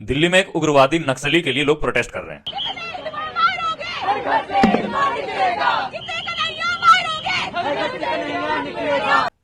दिल्ली में एक उग्रवादी नक्सली के लिए लोग प्रोटेस्ट कर रहे हैं।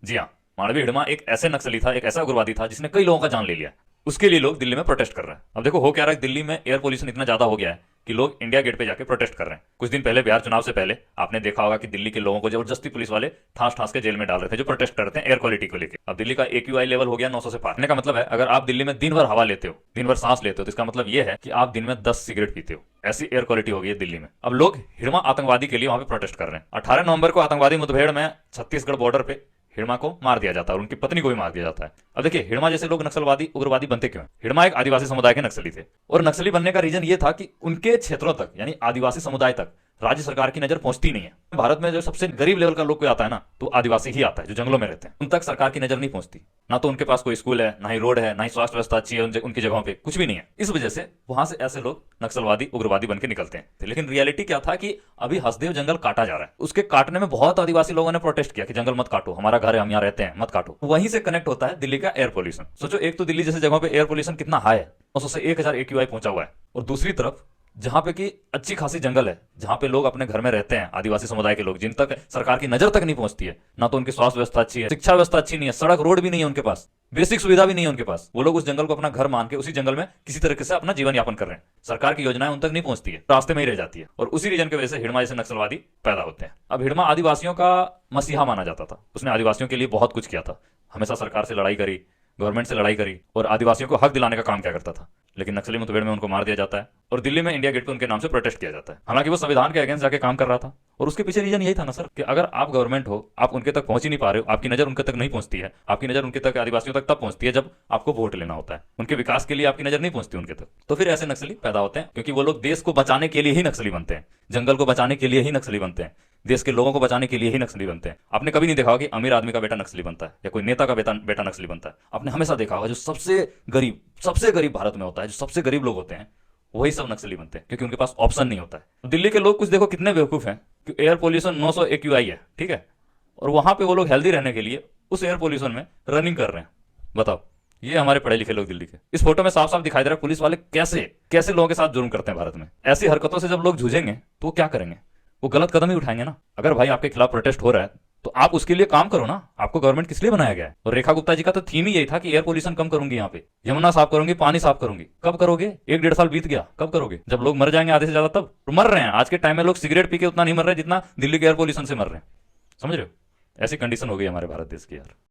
जी हाँ, मांडवी हिडमा एक ऐसे नक्सली था, एक ऐसा उग्रवादी था जिसने कई लोगों का जान ले लिया। उसके लिए लोग दिल्ली में प्रोटेस्ट कर रहे हैं। अब देखो हो क्या रहा है, दिल्ली में एयर पोल्यूशन इतना ज्यादा हो गया है कि लोग इंडिया गेट पे जाके प्रोटेस्ट कर रहे हैं। कुछ दिन पहले बिहार चुनाव से पहले आपने देखा होगा कि दिल्ली के लोगों को जबरदस्ती पुलिस वाले ठास ठास के जेल में डाल रहे थे जो प्रोटेस्ट करते हैं एयर क्वालिटी को लेकर। अब दिल्ली का AQI लेवल हो गया 900 से पार। का मतलब है अगर आप दिल्ली में दिन भर हवा लेते हो, दिन भर सांस लेते हो, तो इसका मतलब यह है कि आप दिन में 10 सिगरेट पीते हो। ऐसी एयर क्वालिटी हो गई है दिल्ली में। अब लोग हिडमा आतंकवादी के लिए वहां पे प्रोटेस्ट कर रहे हैं। 18 नवंबर को आतंकवादी मुठभेड़ में छत्तीसगढ़ बॉर्डर पे हिडमा को मार दिया जाता है और उनकी पत्नी को भी मार दिया जाता है। अब देखिए हिडमा जैसे लोग नक्सलवादी उग्रवादी बनते क्यों हैं? हिडमा एक आदिवासी समुदाय के नक्सली थे और नक्सली बनने का रीजन ये था कि उनके क्षेत्रों तक यानी आदिवासी समुदाय तक राज्य सरकार की नजर पहुंचती नहीं है। भारत में जो सबसे गरीब लेवल का लोग कोई आता है ना, तो आदिवासी ही आता है जो जंगलों में रहते हैं। उन तक सरकार की नजर नहीं पहुंचती, ना तो उनके पास कोई स्कूल है, ना ही रोड है, ना ही स्वास्थ्य व्यवस्था अच्छी है उनकी जगहों पे, कुछ भी नहीं है। इस वजह से वहां से ऐसे लोग नक्सलवादी उग्रवादी बनकर निकलते हैं। लेकिन रियलिटी क्या था कि अभी हसदेव जंगल काटा जा रहा है। उसके काटने में बहुत आदिवासी लोगों ने प्रोटेस्ट किया कि जंगल मत काटो, हमारा घर है, हम यहाँ रहते हैं, मत काटो। वहीं से कनेक्ट होता है दिल्ली का एयर पोल्यूशन। सोचो एक तो दिल्ली जैसे जगहों पे एयर पोल्यूशन कितना हाई है, 900 से 1000 AQI पहुंचा हुआ है, और दूसरी तरफ जहां पे की अच्छी खासी जंगल है, जहां पे लोग अपने घर में रहते हैं, आदिवासी समुदाय के लोग, जिन तक सरकार की नजर तक नहीं पहुंचती है। ना तो उनकी स्वास्थ्य व्यवस्था अच्छी है, शिक्षा व्यवस्था अच्छी नहीं है, सड़क रोड भी नहीं है उनके पास, बेसिक सुविधा भी नहीं है उनके पास। वो लोग उस जंगल को अपना घर मान के उसी जंगल में किसी तरीके से अपना जीवन यापन कर रहे हैं। सरकार की योजनाएं उन तक नहीं पहुंचती है, रास्ते में ही रह जाती है, और उसी रीजन की वजह से हिडमा जैसे नक्सलवादी पैदा होते हैं। अब हिडमा आदिवासियों का मसीहा माना जाता था। उसने आदिवासियों के लिए बहुत कुछ किया था, हमेशा सरकार से लड़ाई करी, गवर्नमेंट से लड़ाई करी, और आदिवासियों को हक दिलाने का काम क्या करता था। लेकिन नक्सली मुठभेड़ में उनको मार दिया जाता है और दिल्ली में इंडिया गेट पे उनके नाम से प्रोटेस्ट किया जाता है। हालांकि वो संविधान के अगेंस्ट जाके काम कर रहा था, और उसके पीछे रीजन यही था ना सर कि अगर आप गवर्नमेंट हो, आप उनके तक पहुंच ही नहीं पा रहे हो, आपकी नजर उनके तक नहीं पहुंचती है। आपकी नजर उनके तक, आदिवासियों तक तब पहुंचती है जब आपको वोट लेना होता है। उनके विकास के लिए आपकी नजर नहीं पहुंचती उनके तक, तो फिर ऐसे नक्सली पैदा होते हैं। क्योंकि वो लोग देश को बचाने के लिए ही नक्सली बनते हैं, जंगल को बचाने के लिए ही नक्सली बनते हैं, देश के लोगों को बचाने के लिए ही नक्सली बनते हैं। आपने कभी नहीं देखा होगा कि अमीर आदमी का बेटा नक्सली बनता है या कोई नेता का बेटा नक्सली बनता है। आपने हमेशा देखा होगा जो सबसे गरीब भारत में होता है, जो सबसे गरीब लोग होते हैं, वही सब नक्सली बनते हैं, क्योंकि उनके पास ऑप्शन नहीं होता है। दिल्ली के लोग कुछ देखो कितने बेवकूफ हैं कि एयर पोल्यूशन 900 AQI है, ठीक है, और वहां पे वो लोग हेल्दी रहने के लिए उस एयर पोल्यूशन में रनिंग कर रहे हैं। बताओ, ये हमारे पढ़े लिखे लोग दिल्ली के। इस फोटो में साफ साफ दिखाई दे रहा है पुलिस वाले कैसे लोगों के साथ जुर्म करते हैं भारत में। ऐसी हरकतों से जब लोग जूझेंगे तो वो क्या करेंगे? वो गलत कदम ही उठाएंगे ना। अगर भाई आपके खिलाफ प्रोटेस्ट हो रहा है तो आप उसके लिए काम करो ना। आपको गवर्नमेंट किस लिए बनाया गया है? और रेखा गुप्ता जी का तो थीम ही यही था कि एयर पोल्यूशन कम करूंगी, यहाँ पे यमुना साफ करूंगी, पानी साफ करूंगी। कब करोगे? 1-1.5 साल बीत गया, कब करोगे? जब लोग मर जाएंगे आधे से ज्यादा तब। तो मर रहे हैं आज के टाइम में लोग सिगरेट पी के उतना नहीं मर रहे जितना दिल्ली के एयर पोल्यूशन से मर रहे हैं। समझ रहे हो? ऐसी कंडीशन हो गई हमारे भारत देश की यार।